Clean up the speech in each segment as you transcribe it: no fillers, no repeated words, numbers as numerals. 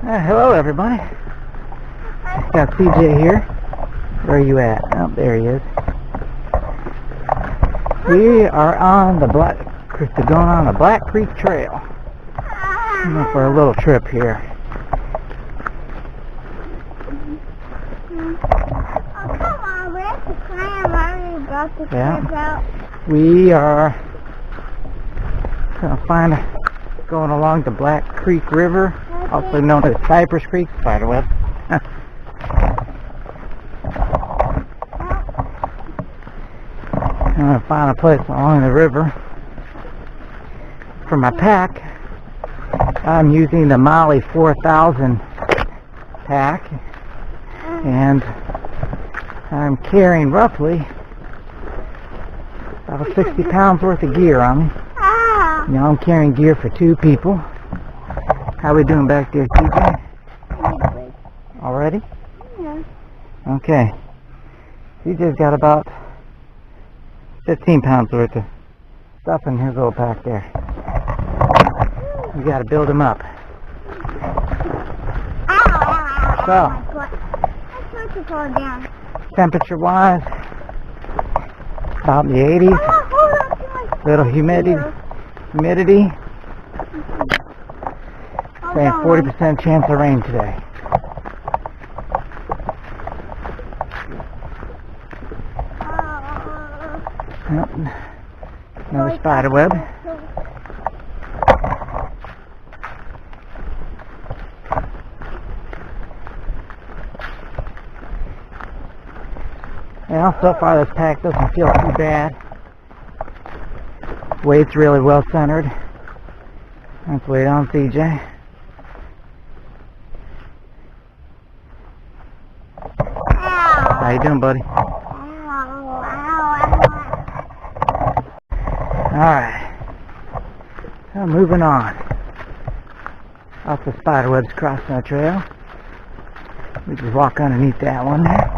Hello everybody. Got CJ here. Where are you at? Oh, there he is. We are on the going on the Black Creek Trail. For a little trip here. Oh, come on, we have to climb. I already got the trip out. We are going along the Black Creek River, also known as Cypress Creek Spiderweb. I'm going to find a place along the river. For my pack, I'm using the Molly 4000 pack, and I'm carrying roughly about 60 pounds worth of gear on me. Now I'm carrying gear for 2 people. How we doing back there, TJ? Already? Yeah. Okay. TJ's got about 15 pounds worth of stuff in his little pack there. We got to build him up. So, temperature wise, about in the 80s. Little humidity. Saying 40% chance of rain today. Yep. Another spider web. Well, so far this pack doesn't feel too bad. Weight's really well centered. Let's wait on CJ. How you doing, buddy? Alright. So moving on. Lots of spider webs crossing the trail. We just walk underneath that one there.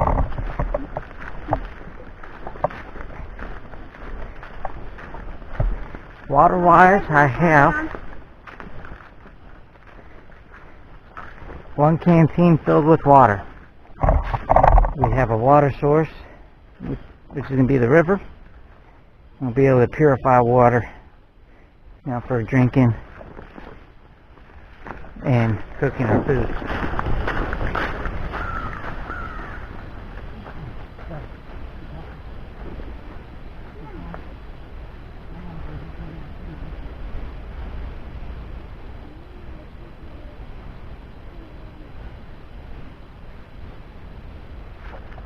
Water wise, I have 1 canteen filled with water. We have a water source, which is going to be the river. We'll be able to purify water, for drinking and cooking our food.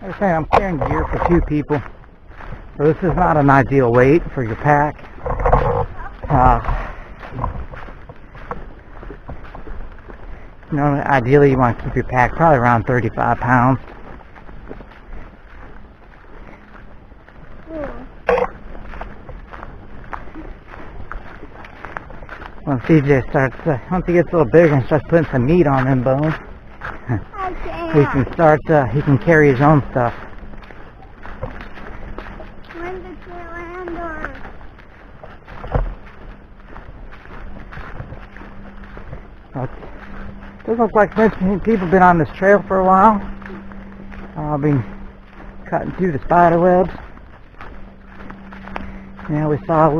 Like I say, I'm carrying gear for 2 people, so this is not an ideal weight for your pack. Ideally you want to keep your pack probably around 35 pounds. Once CJ once he gets a little bigger and starts putting some meat on them bones, he can carry his own stuff. When did you land It doesn't look like people have been on this trail for a while. I've been cutting through the spider webs. We saw a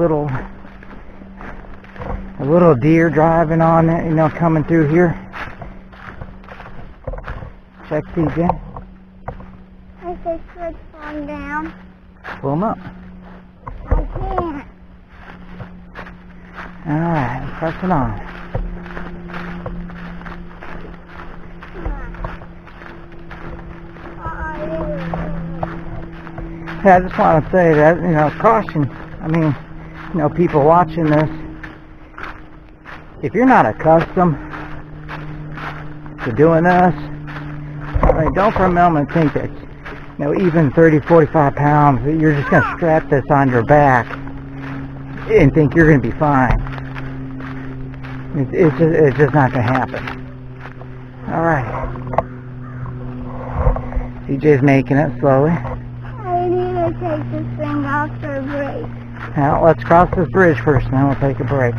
little deer driving on it, coming through here. Check CJ. I say switch on down. Pull them up. I can't. Alright, pressing on. Yeah, I just want to say that, caution. People watching this, if you're not accustomed to doing this, don't for a moment think that, even 30, 45 pounds, that you're just going to strap this on your back and think you're going to be fine. It's just not going to happen. Alright. CJ's making it slowly. I need to take this thing off for a break. Now, let's cross this bridge first, and then we'll take a break.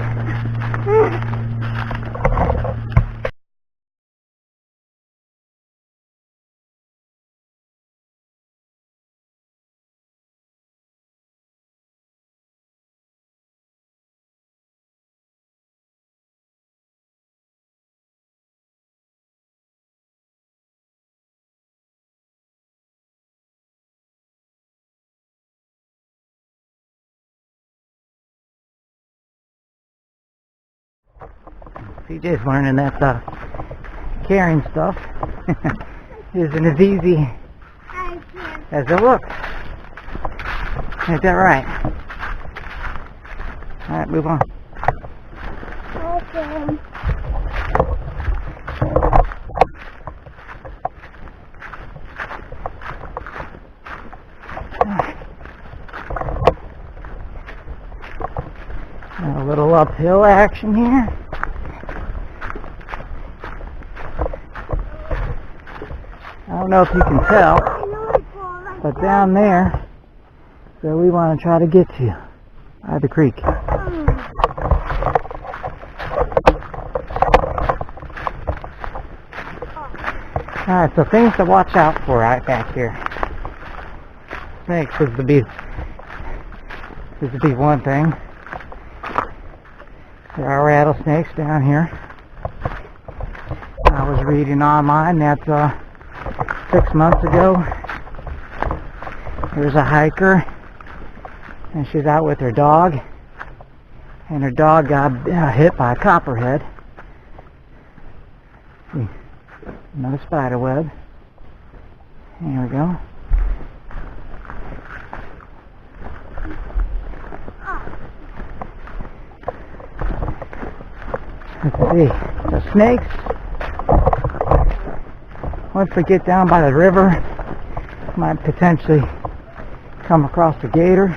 CJ's learning that carrying stuff isn't as easy I can't. as it looks. Ain't that right? Alright, move on. Okay. A little uphill action here. I don't know if you can tell, I know it's all like but down there, so we want to try to get to by the creek. Alright, so things to watch out for right back here. Snakes is to be one thing. There are rattlesnakes down here. I was reading online that 6 months ago there was a hiker and she's out with her dog, and her dog got hit by a copperhead. See, another spider web. Here we go. Let's see, the snakes, once we get down by the river, might potentially come across the gator.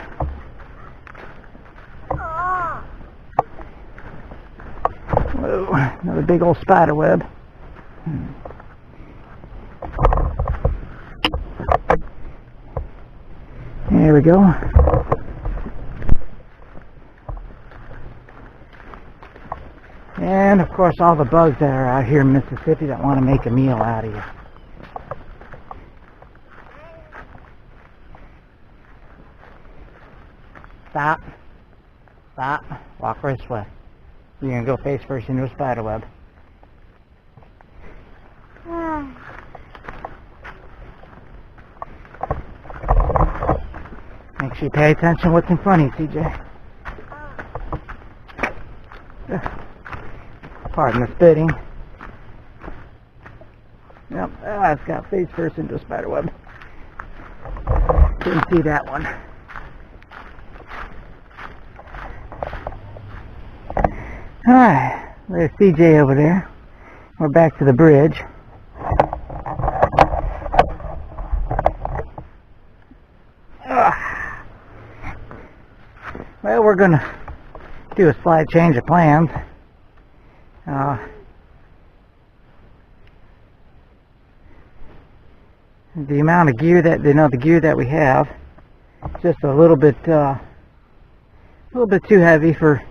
Whoa, another big old spider web. There we go. And of course all the bugs that are out here in Mississippi that want to make a meal out of you. Stop. Stop. Walk this way. You're going to go face first into a spider web. Make sure you pay attention what's in front of you, CJ. Pardon the spitting. Yep, it's got face first into a spider web. Didn't see that one. Alright, there's CJ over there. We're back to the bridge. Well, we're gonna do a slight change of plans. The amount of gear that the gear that we have, just a little bit too heavy for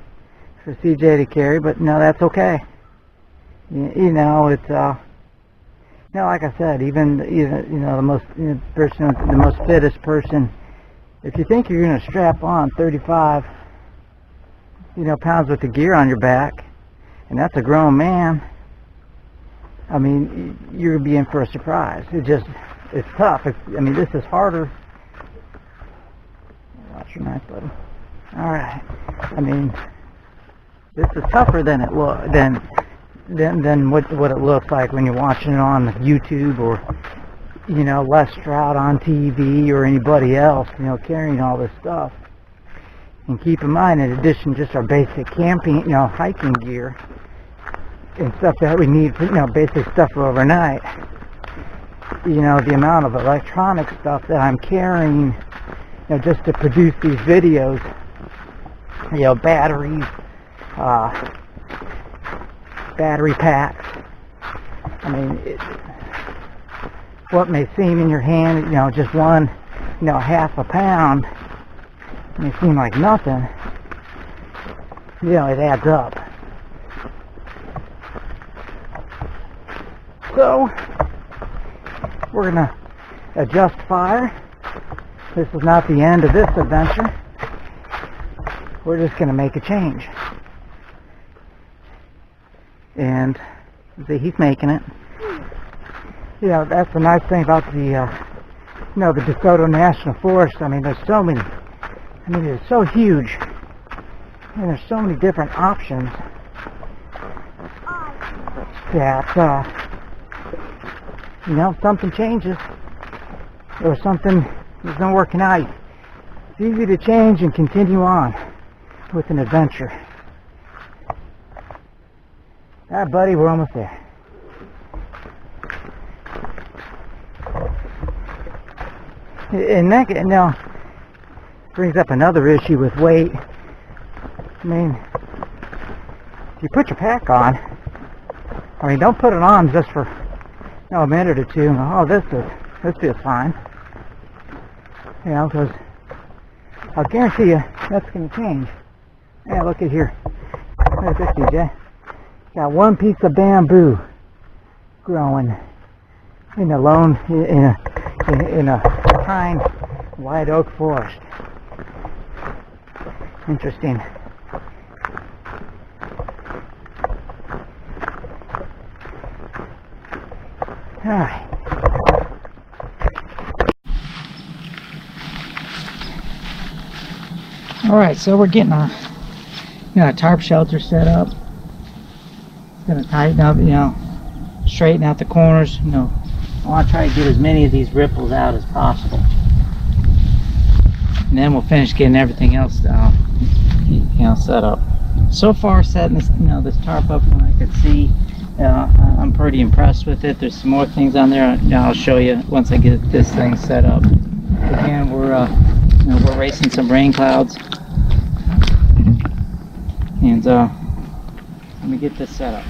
CJ to carry, but no, that's okay. You know, it's like I said, even the most the most fittest person, if you think you're going to strap on 35 pounds worth of gear on your back, and that's a grown man, I mean, you're going to be in for a surprise. It's tough. I mean, this is harder. Watch your knife, buddy. Alright. I mean, this is tougher than it than what it looks like when you're watching it on YouTube or Les Stroud on TV or anybody else carrying all this stuff. And keep in mind, in addition to just our basic camping hiking gear and stuff that we need for basic stuff for overnight, the amount of electronic stuff that I'm carrying just to produce these videos, batteries, battery packs. I mean, what may seem in your hand, just one, half a pound, may seem like nothing. It adds up. So, we're gonna adjust fire. This is not the end of this adventure. We're just gonna make a change. And see, he's making it. That's the nice thing about the the DeSoto National Forest. I mean, there's so many. I mean, it's so huge, and there's so many different options that, you know, if something changes or something isn't working out, it's easy to change and continue on with an adventure. Alright, buddy, we're almost there. And that now brings up another issue with weight. I mean, if you put your pack on, I mean, don't put it on just for, you know, a minute or two. Oh, this feels fine. You know, because I'll guarantee you that's going to change. Yeah, look at here. Look at this, DJ. Got one piece of bamboo growing in a lone, in a pine white oak forest. Interesting. Alright. Alright, so we're getting a tarp shelter set up. It's gonna tighten up, you know, straighten out the corners, you know. I want to try to get as many of these ripples out as possible. And then we'll finish getting everything else set up. So far, setting this, this tarp up from what I could see, I'm pretty impressed with it. There's some more things on there. I'll show you once I get this thing set up. Again, we're racing some rain clouds, and let me get this set up.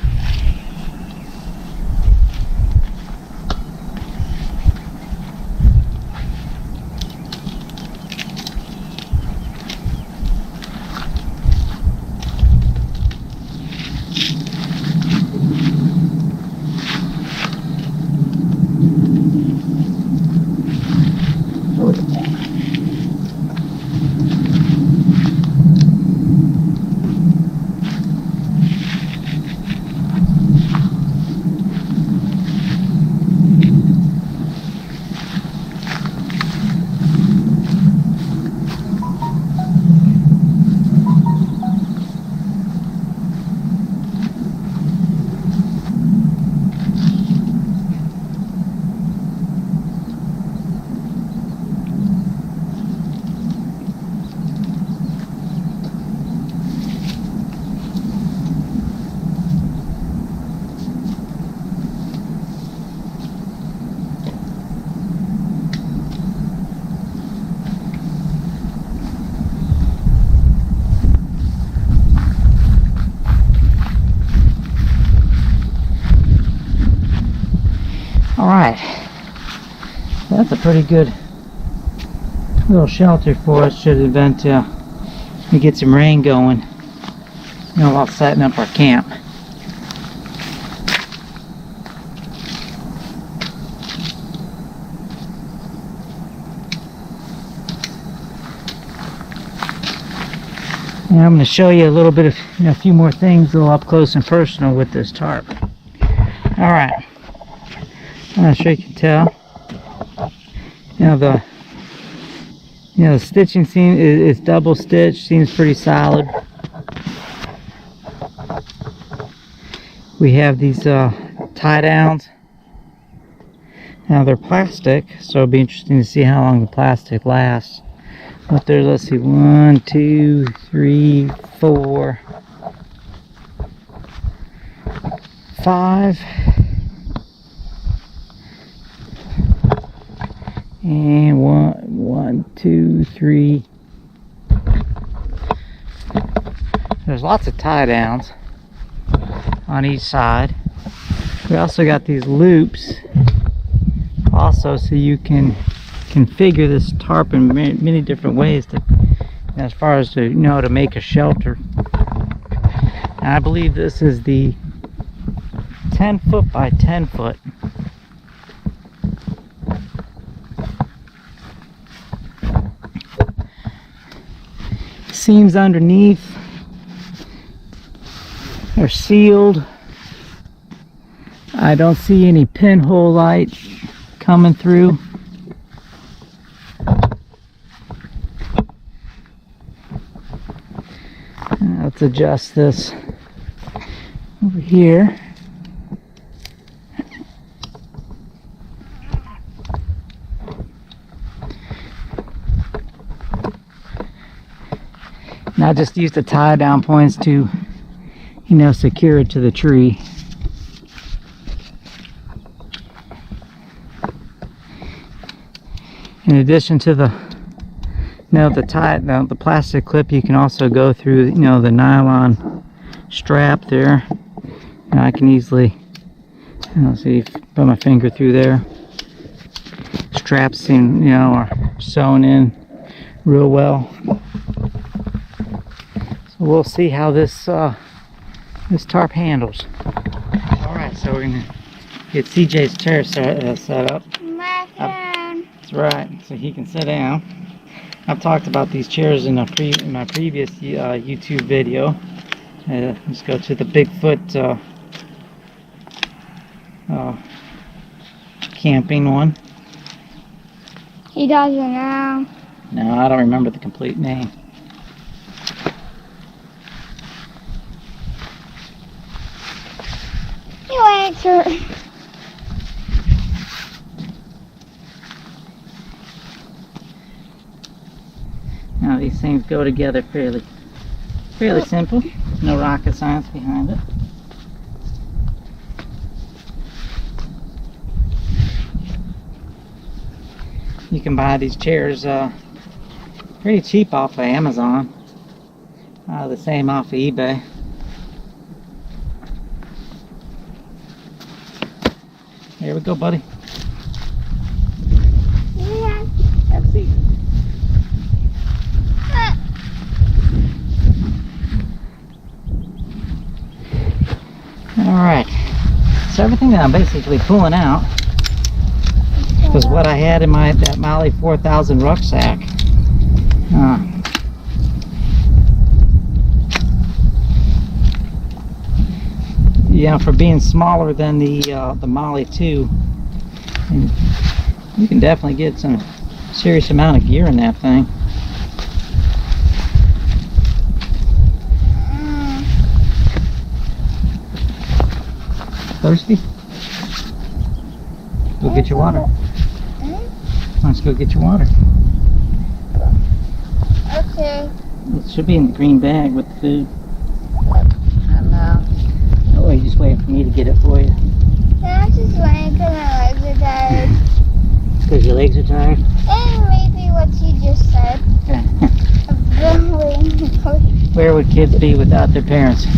Alright, that's a pretty good little shelter for us should event we get some rain going, while setting up our camp. And I'm going to show you a little bit of a few more things a little up close and personal with this tarp. Alright. I'm not sure you can tell. The stitching is double stitched, seems pretty solid. We have these tie downs. Now they're plastic, so it'll be interesting to see how long the plastic lasts. But there's, let's see, 1, 2, 3, 4, 5. And 1, 2, 3. There's lots of tie downs on each side. We also got these loops also, so you can configure this tarp in many different ways to, as far as to to make a shelter. And I believe this is the 10 foot by 10 foot. Seams underneath are sealed. I don't see any pinhole light coming through. Let's adjust this over here. And I just used the tie down points to, you know, secure it to the tree. In addition to the, you know, the plastic clip, you can also go through, you know, the nylon strap there. And I can easily, you know, see, put my finger through there. Straps seem, you know, are sewn in real well. So we'll see how this this tarp handles. All right, so we're gonna get CJ's chair set up. My turn. That's right, so he can sit down. I've talked about these chairs in my previous YouTube video. Let's go to the Bigfoot camping one. He doesn't know. No, I don't remember the complete name. You answer. Now these things go together fairly simple. No rocket science behind it. You can buy these chairs pretty cheap off of Amazon. The same off of eBay. Here we go, buddy. Yeah. Have a seat. Alright, so everything that I'm basically pulling out was what I had in that Mali 4000 rucksack. Yeah, for being smaller than the Mali 2, and you can definitely get some serious amount of gear in that thing. Thirsty? Go get your water. Let's go get your water. Okay. It should be in the green bag with the food. I don't know. Oh, you're just waiting for me to get it for you. Yeah, I'm just waiting because my legs are tired. Because your legs are tired? And maybe what you just said. I've been waiting. Where would kids be without their parents?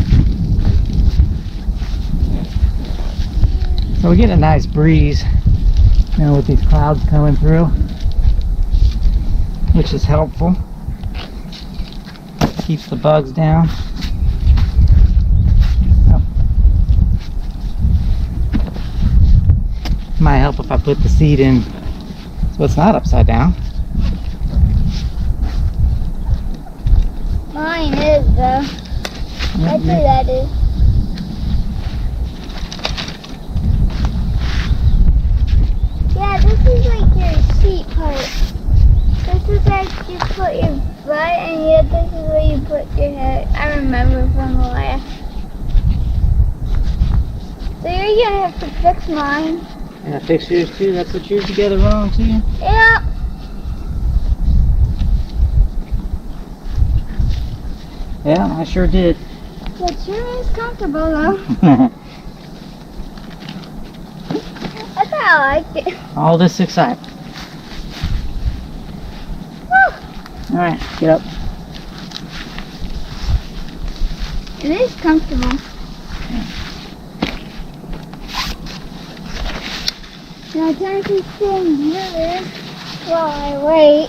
So we get a nice breeze, you know, with these clouds coming through, which is helpful. Keeps the bugs down. Might help if I put the seat in so it's not upside down. Mine is though. I think that is. Yeah, this is like your seat part. This is like you put your butt, and yet this is where you put your head. I remember from the last. So you're gonna have to fix mine. And I fix yours too. That's what yours together wrong too. Yeah. Yeah, I sure did. It sure is comfortable though. I kinda like it. All this excitement. Alright, get up. It is comfortable. Now time to stand here while I wait.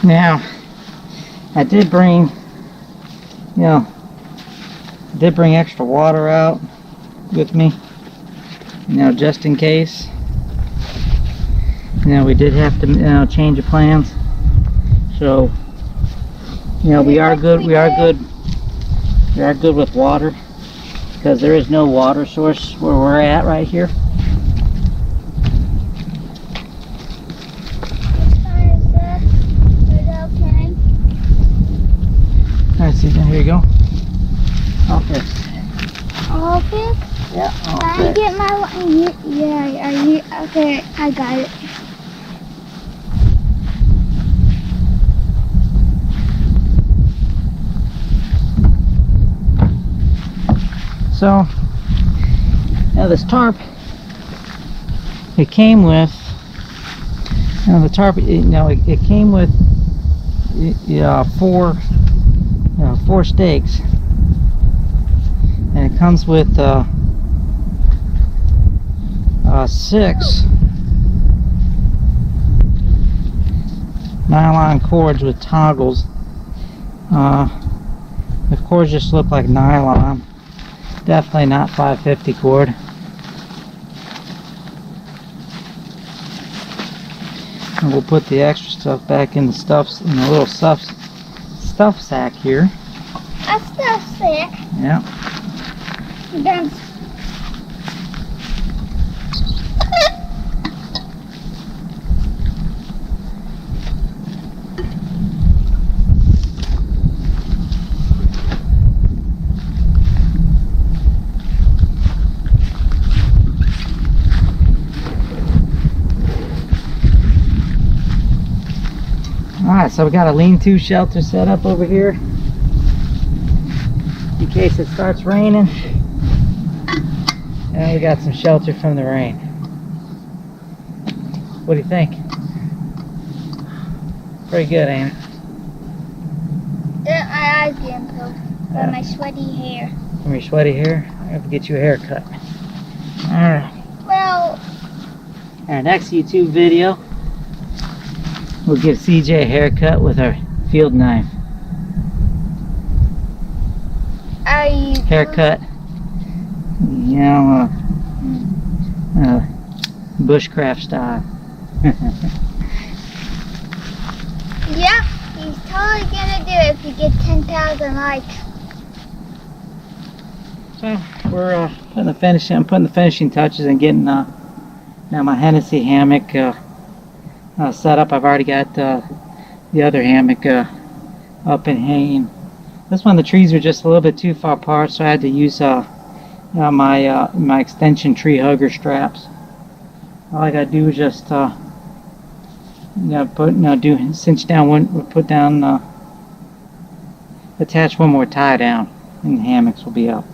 Now, I did bring, you know, extra water out with me, you know, just in case. You know, we did have to, you know, change the plans. So, you know, we are good with water, because there is no water source where we're at right here. Alright, see, here you go. All fixed. All fixed? Yeah, all Can I fixed. get my one? Yeah, are you? Okay, I got it. So now this tarp, it came with, the tarp, it came with four stakes, and it comes with 6 nylon cords with toggles. The cords just look like nylon. Definitely not 550 cord. And we'll put the extra stuff back in the little stuff sack here. A stuff sack? Yeah. Then Alright, so we got a lean-to shelter set up over here in case it starts raining. And we got some shelter from the rain. What do you think? Pretty good, ain't it? my eyes getting pulled by my sweaty hair. From your sweaty hair? I have to get you a haircut. Alright. Well, Our next YouTube video, we'll give CJ a haircut with our field knife. are you Haircut, bushcraft style. Yep, he's totally gonna do it if you get 10,000 likes. So we're putting the finishing touches and getting now my Hennessy hammock set up. I've already got the other hammock up and hanging. This one, the trees were just a little bit too far apart, so I had to use my extension tree hugger straps. All I gotta do is just cinch down one, put down, attach one more tie down, and the hammocks will be up.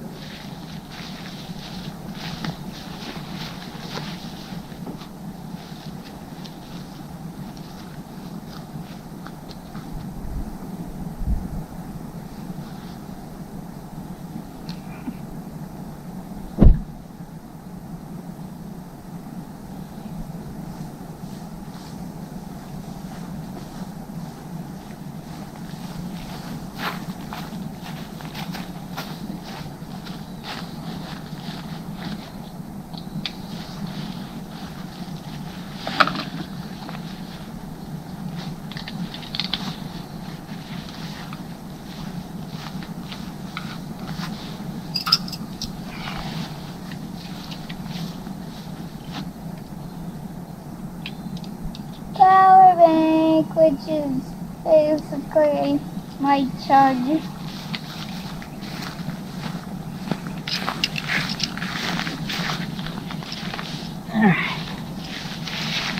Power bank, which is basically my charger.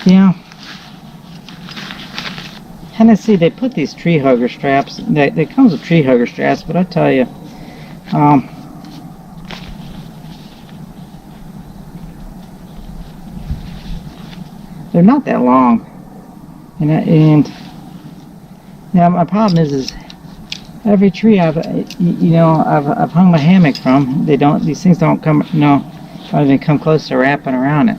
Yeah. Hennessy, they put these tree hugger straps. They comes with tree hugger straps, but I tell you, they're not that long. And my problem is every tree I've hung my hammock from, these things don't come, don't even come close to wrapping around it.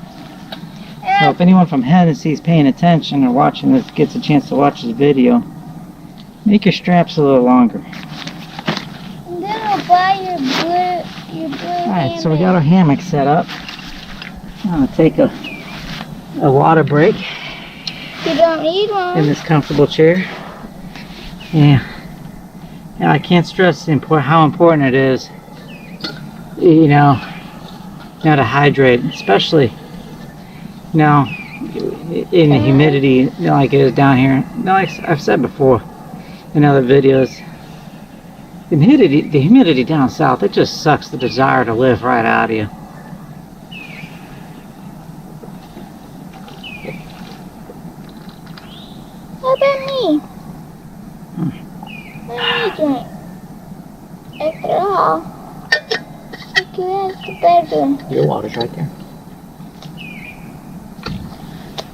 So if anyone from Hennessy is paying attention or watching this, gets a chance to watch this video, make your straps a little longer. And then I'll buy your blue Alright, so we got our hammock set up. I'm going to take a water break. You don't need one. In this comfortable chair. Yeah. I can't stress how important it is, to hydrate, especially in the humidity like it is down here. Like I've said before in other videos, the humidity down south, it just sucks the desire to live right out of you. How about me? Let me drink. After all, Where's the bedroom? Your water's right there.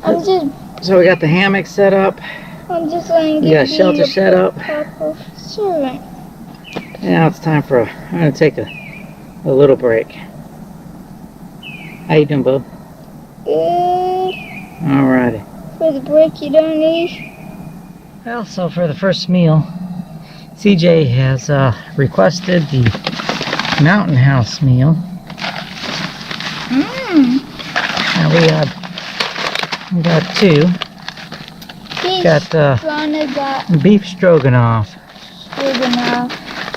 I'm just So we got the hammock set up. going to You got a shelter set up. Sure. Now it's time for I'm gonna take a little break. How you doing, bub? Good. Alrighty. For the break you don't eat. Well, so for the first meal, CJ has requested the Mountain House meal. Now we got two. Got beef stroganoff.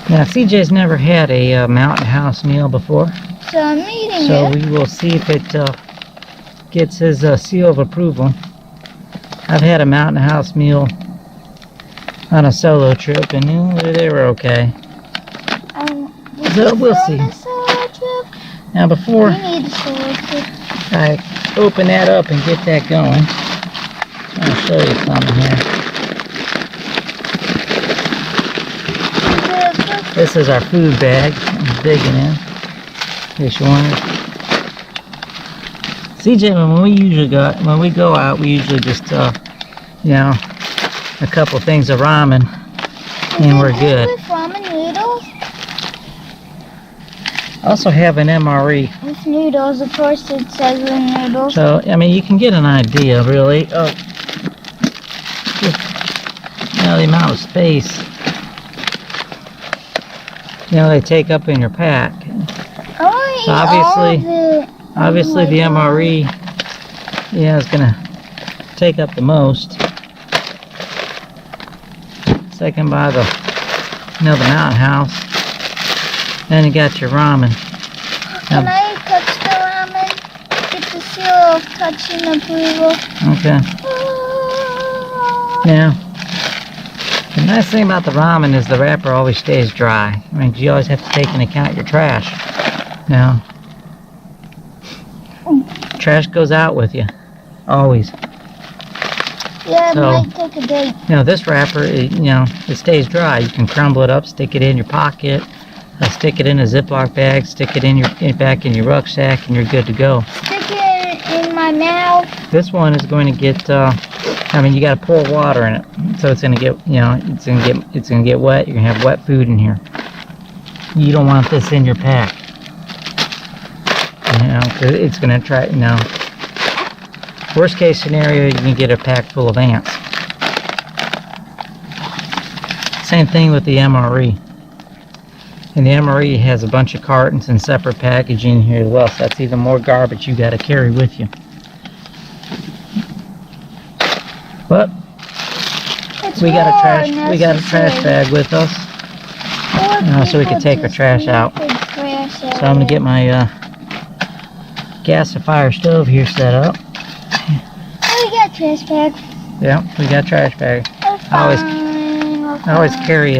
Now CJ's never had a Mountain House meal before, So I'm eating so it. we will see if it gets his seal of approval. I've had a Mountain House meal on a solo trip, and they were okay. So we'll see. Now before We need a solo trip. I open that up and get that going, I'll show you something here. This is our food bag. I'm digging in. In case you wonder. CJ, when we go out, we usually just you know, a couple things of ramen, and we're good. With ramen noodles? I also have an MRE. With noodles, of course it says with noodles. So, I mean, you can get an idea, really, of the amount of space, they take up in your pack. So obviously the MRE, is going to take up the most. Second by the Mountain House. Then you got your ramen. Can I touch the ramen? Get the seal of touching approval. Okay. Now, the nice thing about the ramen is the wrapper always stays dry. I mean, you always have to take into account your trash. Now, trash goes out with you. Always. Yeah, it So, might take a day. This wrapper, it stays dry. You can crumble it up, stick it in your pocket, stick it in a Ziploc bag, stick it back in your rucksack, and you're good to go. Stick it in my mouth. This one is going to get, you got to pour water in it, so it's going to get, it's going to get wet. You're going to have wet food in here. You don't want this in your pack. 'Cause it's going to try, worst case scenario, you can get a pack full of ants. Same thing with the MRE. And the MRE has a bunch of cartons and separate packaging here as well, so that's even more garbage you got to carry with you. But we got a trash bag with us, so we can take our trash out. So I'm gonna get my gasifier stove here set up. Oh, we got trash bag. Yeah, we got trash bag. I always carry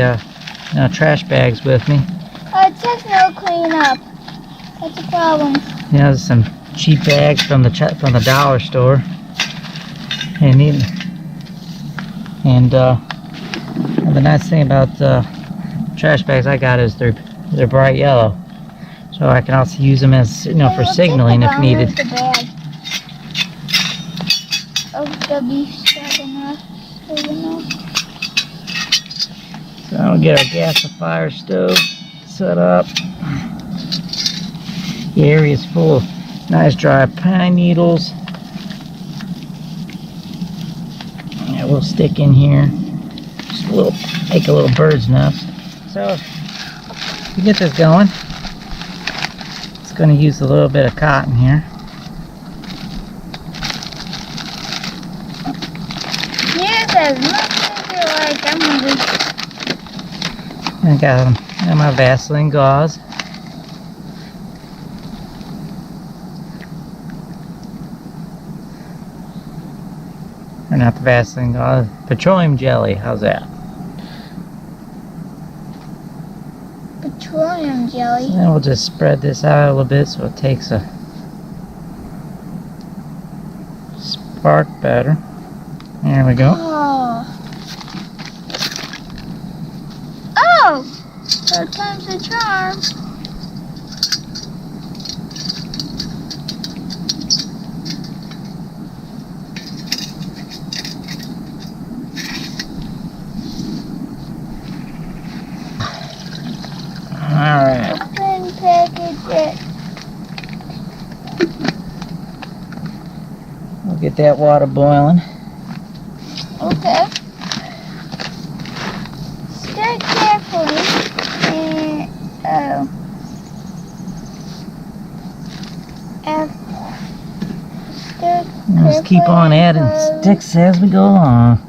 trash bags with me. It says no cleanup. That's a problem. There's some cheap bags from the dollar store. And the nice thing about trash bags I got is they're bright yellow, so I can also use them as for signaling if needed. The beef stroganoff. So I'll get our gasifier stove set up. The area's full of nice dry pine needles. Yeah, we'll stick in here. Just make a little bird's nest. So to get this going, it's going to use a little bit of cotton here. Use as much as you like. I'm hungry. I got my Vaseline gauze. Or not the Vaseline gauze, petroleum jelly. How's that? Petroleum jelly. And then we'll just spread this out a little bit so it takes a spark better. There we go. Oh! Third time's a charm. Get that water boiling. Okay. Stir carefully. Stir Just keep on adding sticks as we go along.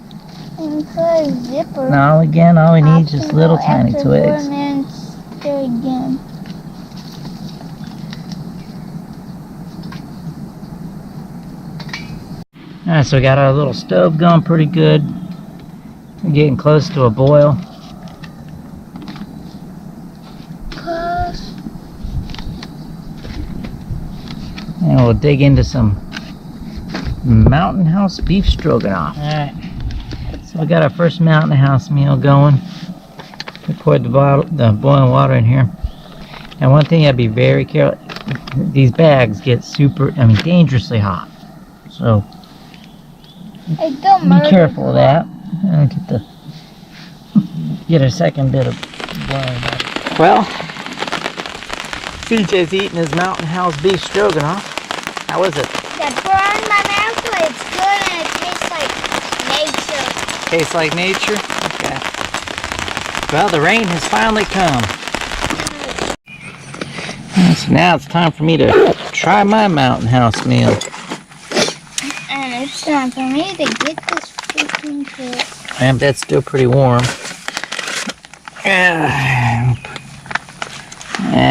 And put a zipper. Now again, all we need is just little tiny twigs. And then stir again. Alright, so we got our little stove going pretty good. We're getting close to a boil. And we'll dig into some Mountain House beef stroganoff. Alright, so we got our first Mountain House meal going. We poured the boiling water in here. And one thing, I'd be very careful. These bags get dangerously hot. So be careful of that. And get a second bit of boiling water. Well, CJ's eating his Mountain House beef stroganoff. How is it? That burned my mouth, but it's good and it tastes like nature. Tastes like nature? Okay. Well, the rain has finally come. So now it's time for me to try my Mountain House meal. And it's time for me to get this freaking cooked. And that's still pretty warm. Yeah,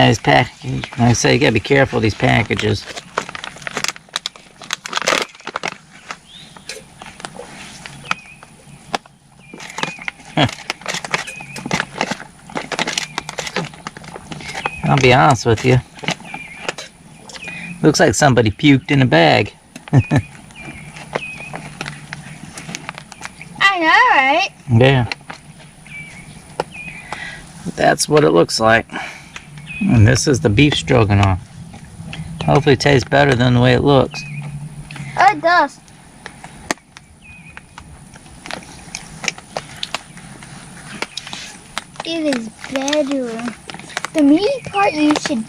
these packages. Like I say, you gotta be careful of these packages. I'll be honest with you. Looks like somebody puked in a bag. I know, right? Yeah. That's what it looks like. And this is the beef stroganoff. Hopefully it tastes better than the way it looks. Oh, it does. It is better. The meat part, you should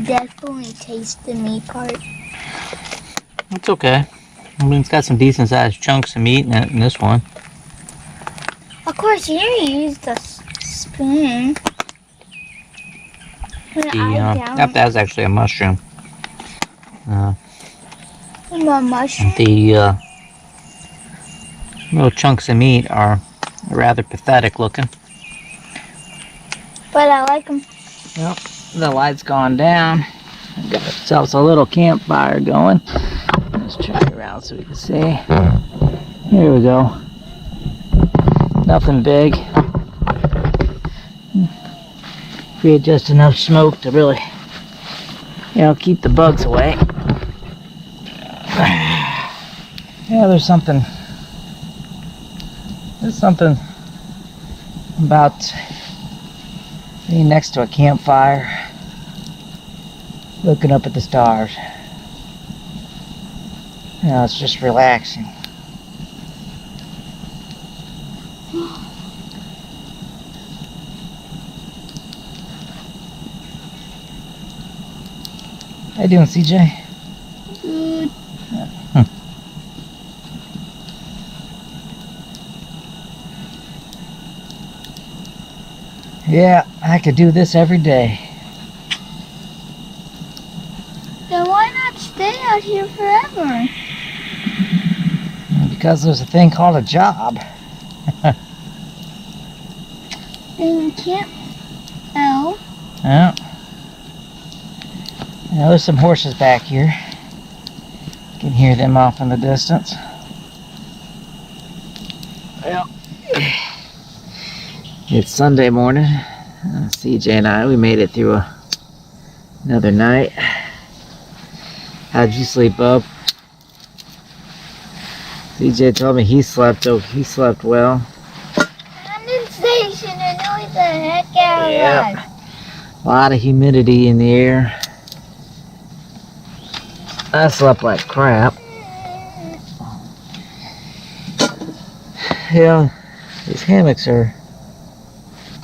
definitely taste the meat part. It's okay. I mean, it's got some decent sized chunks of meat in it in this one. Of course, you used a spoon. That was actually a mushroom. A mushroom? The little chunks of meat are rather pathetic looking. But I like them. Well, the light's gone down. Got ourselves a little campfire going. Let's turn it around so we can see. Here we go. Nothing big. Create just enough smoke to really, keep the bugs away. Yeah, there's something about being next to a campfire, looking up at the stars. It's just relaxing. How you doing, CJ? Good. Yeah, I could do this every day. Then why not stay out here forever? Because there's a thing called a job. And you can't. Oh. Yeah. There's some horses back here. You can hear them off in the distance. Well, it's Sunday morning. CJ and I, we made it through another night. How'd you sleep, bub? CJ told me he slept well. Condensation annoys the heck out of us. A lot of humidity in the air. I slept like crap. Yeah, these hammocks are,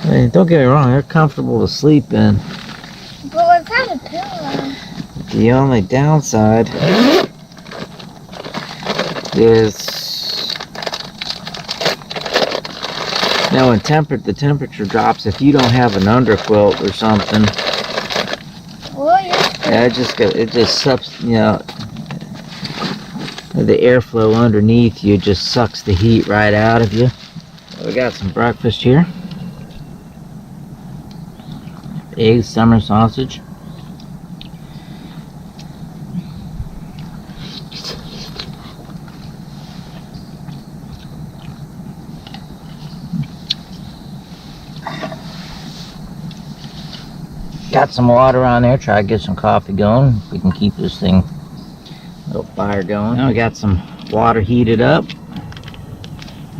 don't get me wrong, they're comfortable to sleep in. But without a pillow. The only downside is, now when the temperature drops, if you don't have an underquilt or something, Oh, yeah. it just sucks, you know, the airflow underneath you just sucks the heat right out of you. We got some breakfast here. Eggs, summer sausage. Got some water on there, try to get some coffee going. If we can keep this thing, little fire going. Now we got some water heated up.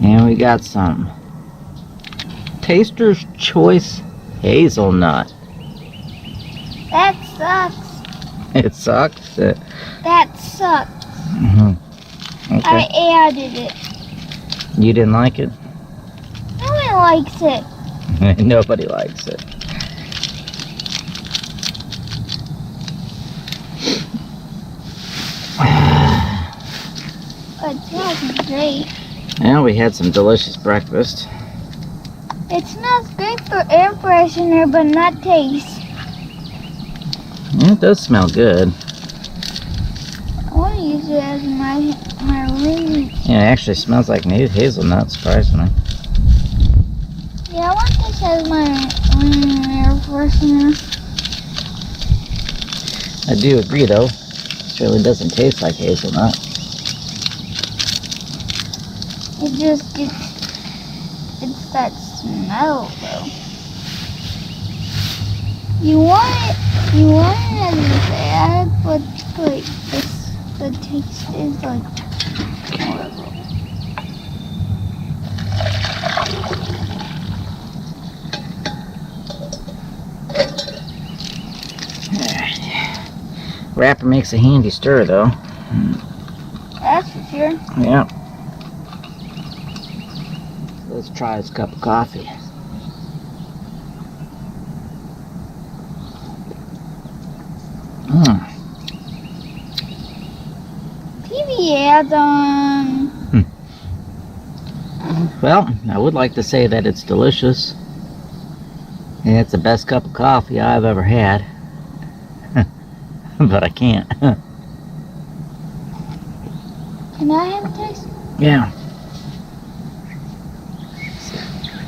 And we got some Taster's Choice hazelnut. That sucks. It sucks? That sucks. Okay. I added it. You didn't like it? No one likes it. Nobody likes it. It smells great. Well, we had some delicious breakfast. It smells great for air freshener, but not taste. Yeah, it does smell good. I want to use it as my room. Yeah, it actually smells like hazelnut, surprisingly. Yeah, I want this as my air freshener. I do agree, though. It really doesn't taste like hazelnut. It just gets, it's that smell though. You want it as bad, but like the taste is like horrible. Wrapper makes a handy stir, though. That's for sure. Yeah. Let's try this cup of coffee. TV ads on. Well, I would like to say that it's delicious. And it's the best cup of coffee I've ever had. But I can't. Can I have a taste? Yeah.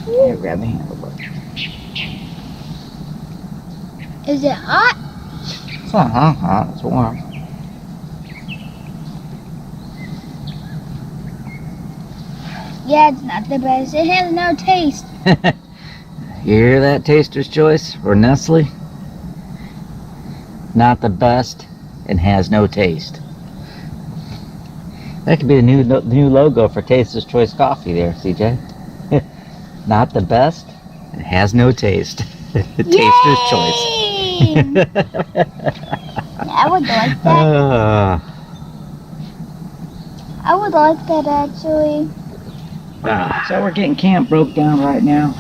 Here, grab the handle. Is it hot? It's not hot, it's warm. Yeah, it's not the best. It has no taste. You hear that, Taster's Choice or Nestle? Not the best and has no taste. That could be the new logo for Taster's Choice coffee there, CJ. Not the best and has no taste. Taster's Choice. I would like that. I would like that actually. So we're getting camp broke down right now.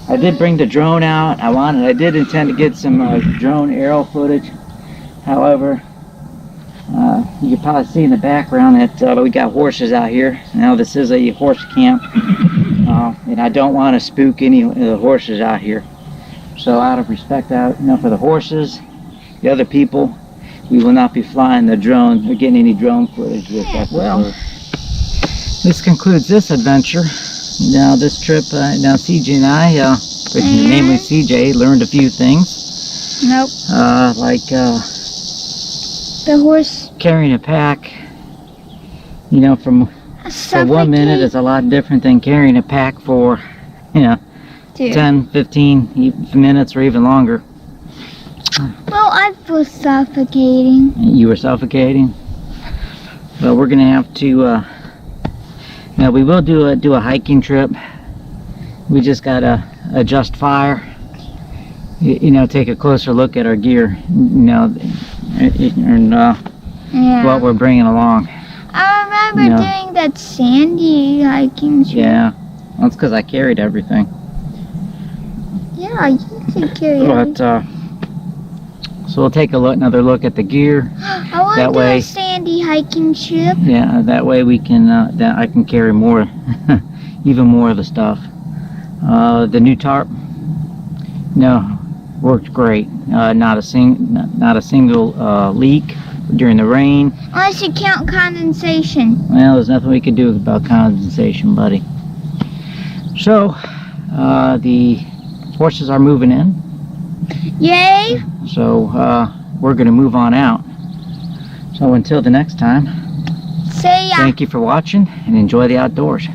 I did bring the drone out. I did intend to get some drone aerial footage. However, you can probably see in the background that we got horses out here. Now this is a horse camp, and I don't want to spook any of the horses out here. So out of respect, for the horses, the other people, we will not be flying the drone or getting any drone footage with that. Well, this concludes this adventure. Now this trip, now CJ and I, namely CJ, learned a few things. Nope. Like The horse. Carrying a pack, for 1 minute is a lot different than carrying a pack for, 10, 15 minutes or even longer. Well, I was suffocating. You were suffocating? Well, we're going to have to, we will do a hiking trip. We just got to adjust fire, take a closer look at our gear, and what we're bringing along. I remember doing that sandy hiking trip. Yeah, that's because I carried everything. Yeah, you could carry everything. But, so we'll take another look at the gear. I want That to do way- a sandy hiking trip. Yeah, that way we can, that I can carry more, even more of the stuff. The new tarp, no, worked great. Not a single leak during the rain. Unless you count condensation. Well, there's nothing we can do about condensation, buddy. So, the horses are moving in. Yay! So, we're going to move on out. So, until the next time, See ya. thank you for watching and enjoy the outdoors.